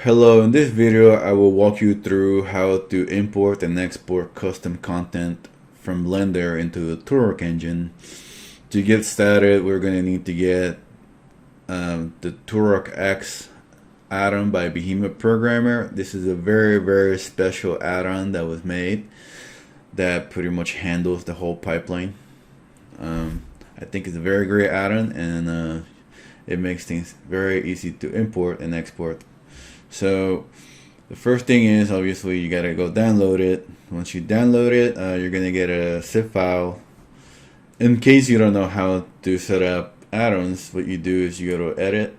Hello, in this video I will walk you through how to import and export custom content from Blender into the Turok engine. To get started, we're going to need to get the Turok KEX add-on by BehemothProgrammer. This is a very special add-on that was made that pretty much handles the whole pipeline. I think it's a very great add-on, and it makes things very easy to import and export. So the first thing is, obviously, you gotta go download it. Once you download it, you're gonna get a zip file. In case you don't know how to set up add-ons, what you do is you go to Edit,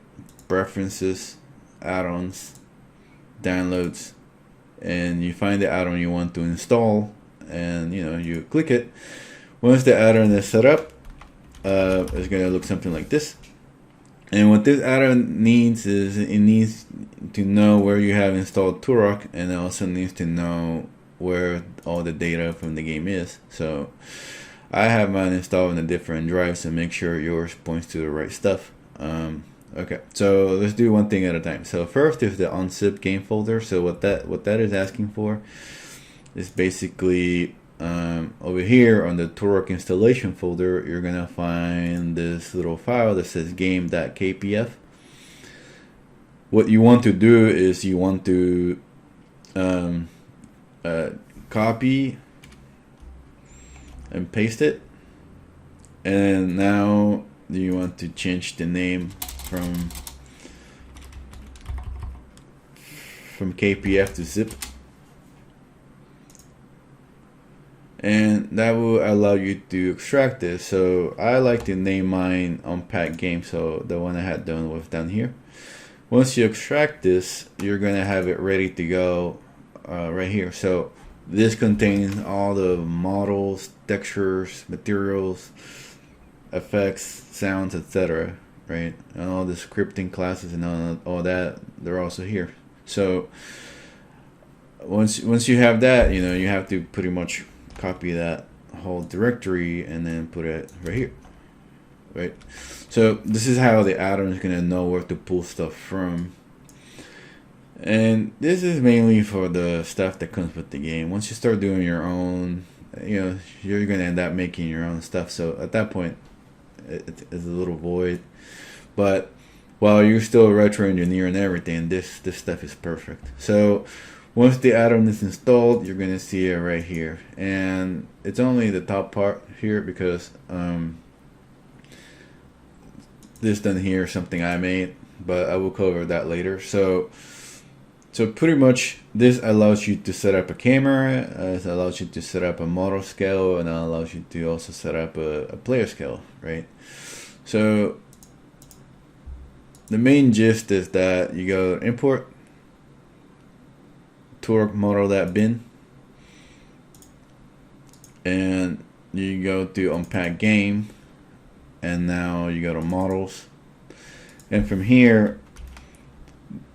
Preferences, Add-ons, Downloads, and you find the add-on you want to install, and you click it. Once the add-on is set up, it's gonna look something like this. And what this add-on needs is it needs to know where you have installed Turok, and it also needs to know where all the data from the game is. So I have mine installed in a different drive, so make sure yours points to the right stuff. Okay, so let's do one thing at a time. So first is the unzip game folder. So what that is asking for is basically over here on the Turok installation folder, you're gonna find this little file that says game.kpf. What you want to do is you want to copy and paste it, and now you want to change the name from KPF to zip. And that will allow you to extract this. So I like to name mine unpack game, so the one I had done was down here. Once you extract this, you're gonna have it ready to go right here. So this contains all the models, textures, materials, effects, sounds, etc. Right, and all the scripting classes and all that, they're also here. So once you have that, you have to pretty much copy that whole directory and then put it right here, right? So this is how the add-on is gonna know where to pull stuff from, and this is mainly for the stuff that comes with the game. Once you start doing your own, you're gonna end up making your own stuff. So at that point, it's a little void. But while you're still retro engineering everything, this stuff is perfect. So once the add-on is installed, you're gonna see it right here, and it's only the top part here because this done here is something I made, but I will cover that later. So pretty much this allows you to set up a camera, it allows you to set up a model scale, and it allows you to also set up a player scale, right? So the main gist is that you go import Turok model.bin, and you go to unpack game, and now you go to models, and from here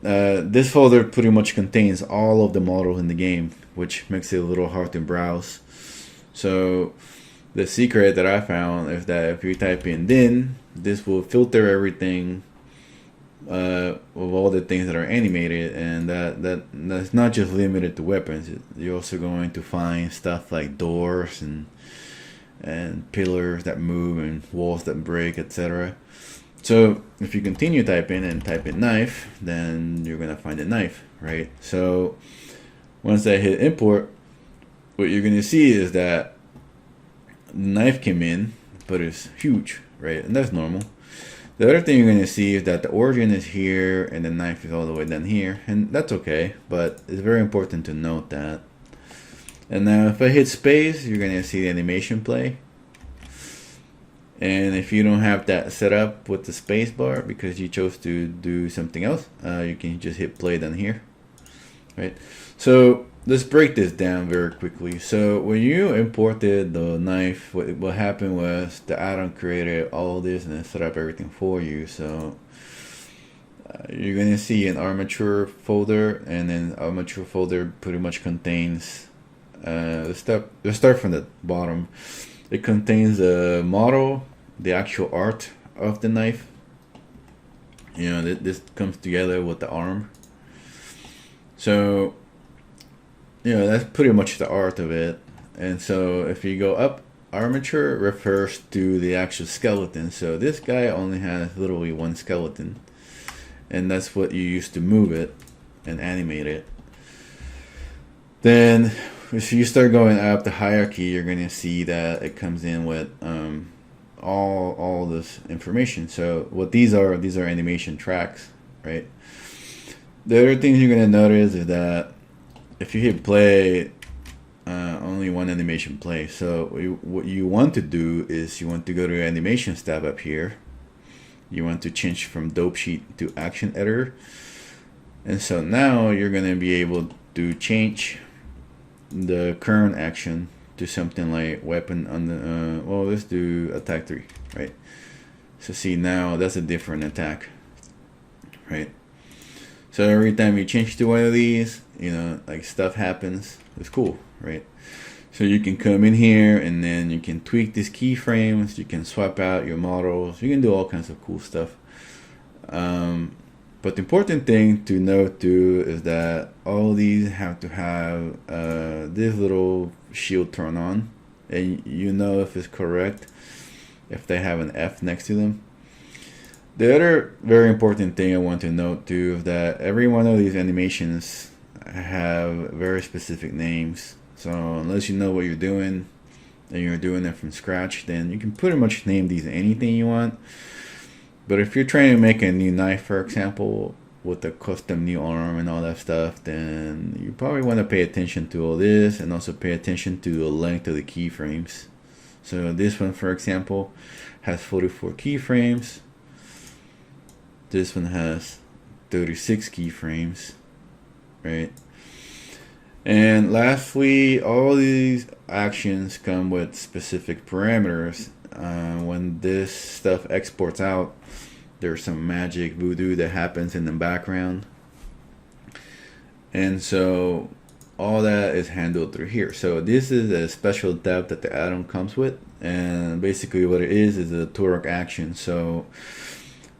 this folder pretty much contains all of the models in the game, which makes it a little hard to browse. So the secret that I found is that if you type in din, this will filter everything of all the things that are animated, and that's not just limited to weapons. You're also going to find stuff like doors and pillars that move and walls that break, etc. So if you continue typing and type in knife, then you're gonna find a knife, right? So once I hit import, what you're gonna see is that the knife came in, but it's huge, right? And that's normal. The other thing you're going to see is that the origin is here and the knife is all the way down here, and that's okay, but it's very important to note that. And now if I hit space, you're going to see the animation play. And if you don't have that set up with the space bar because you chose to do something else, you can just hit play down here, right? So let's break this down very quickly. So when you imported the knife, what happened was the add-on created all this and set up everything for you. So you're gonna see an armature folder, and then armature folder pretty much contains let's start from the bottom. It contains a model, the actual art of the knife. This comes together with the arm. So, that's pretty much the art of it. And so if you go up, armature refers to the actual skeleton. So this guy only has literally one skeleton. And that's what you use to move it and animate it. Then if you start going up the hierarchy, you're going to see that it comes in with all this information. So what these are animation tracks, right? The other things you're going to notice is that if you hit play, only one animation plays. So what you want to do is you want to go to animations tab up here. You want to change from dope sheet to action editor. And so now you're going to be able to change the current action to something like weapon on the well, let's do attack 3, right? So see, now that's a different attack, right? So every time you change to one of these, like stuff happens. It's cool, right? So you can come in here and then you can tweak these keyframes. You can swap out your models. You can do all kinds of cool stuff. But the important thing to note too is that all these have to have this little shield turn on, and if it's correct if they have an F next to them. The other very important thing I want to note too is that every one of these animations have very specific names. So unless you know what you're doing and you're doing it from scratch, then you can pretty much name these anything you want. But if you're trying to make a new knife, for example, with a custom new arm and all that stuff, then you probably want to pay attention to all this and also pay attention to the length of the keyframes. So this one, for example, has 44 keyframes. This one has 36 keyframes, right? And lastly, all these actions come with specific parameters. When this stuff exports out, there's some magic voodoo that happens in the background. And so all that is handled through here. So this is a special tab that the add-on comes with. And basically what it is a Turok action. So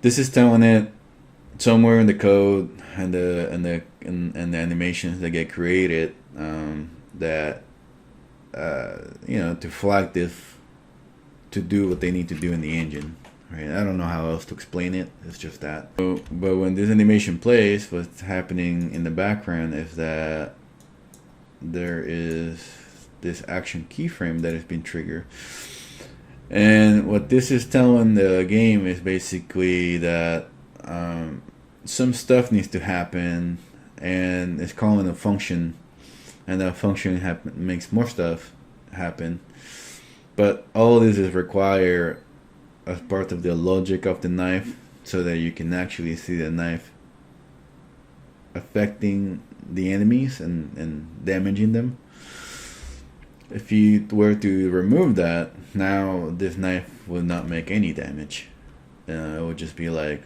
this is telling it somewhere in the code and the animations that get created that to flag this to do what they need to do in the engine, right? I don't know how else to explain it. It's just that. So, but when this animation plays, what's happening in the background is that there is this action keyframe that has been triggered. And what this is telling the game is basically that some stuff needs to happen, and it's calling a function, and that function makes more stuff happen. But all this is required as part of the logic of the knife, so that you can actually see the knife affecting the enemies and damaging them. If you were to remove that, now this knife will not make any damage. It would just be like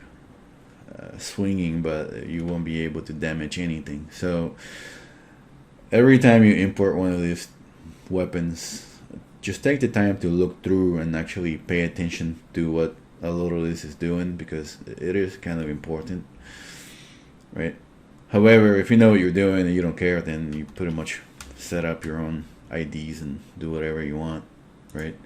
swinging, but you won't be able to damage anything. So every time you import one of these weapons, just take the time to look through and actually pay attention to what a lot of this is doing, because it is kind of important, right? However, if you know what you're doing and you don't care, then you pretty much set up your own IDs and do whatever you want, right?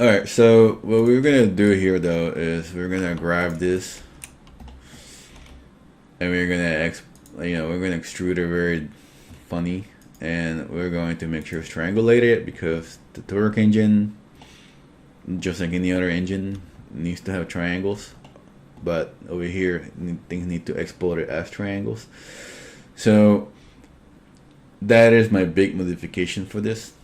Alright, so what we're gonna do here though is we're gonna grab this and we're gonna extrude it very funny, and we're going to make sure it's triangulated, because the Turok engine, just like any other engine, needs to have triangles, but over here things need to export it as triangles. So that is my big modification for this,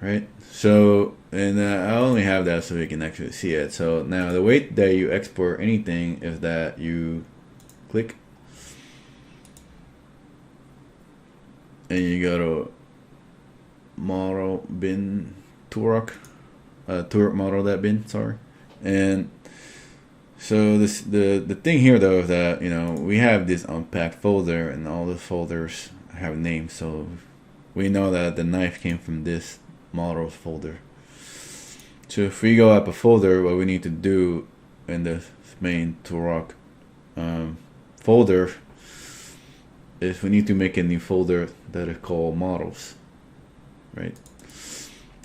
right? So, and I only have that so you can actually see it. So now the way that you export anything is that you click and you go to model bin Turok, Turok model that bin, sorry. And so this the thing here though is that we have this unpacked folder, and all the folders have names, so we know that the knife came from this models folder. So if we go up a folder, what we need to do in the main Turok folder is we need to make a new folder that is called models, right?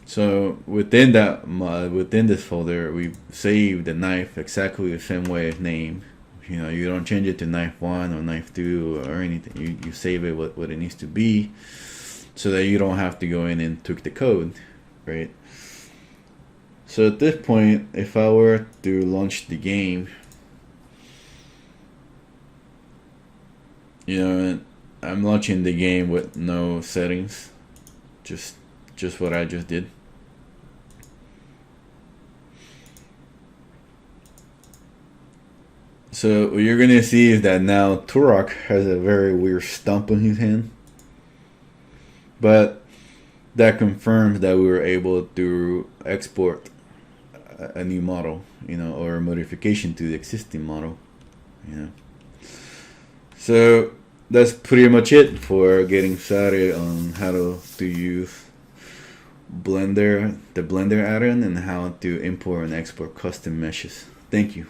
So within this folder, we save the knife exactly the same way as name. You don't change it to knife 1 or knife 2 or anything. You save it what it needs to be, so that you don't have to go in and tweak the code, right? So at this point, if I were to launch the game, I'm launching the game with no settings, just what I just did. So what you're gonna see is that now Turok has a very weird stump on his hand, but that confirms that we were able to export a new model, or a modification to the existing model, So that's pretty much it for getting started on how to use the Blender add-on, and how to import and export custom meshes. Thank you.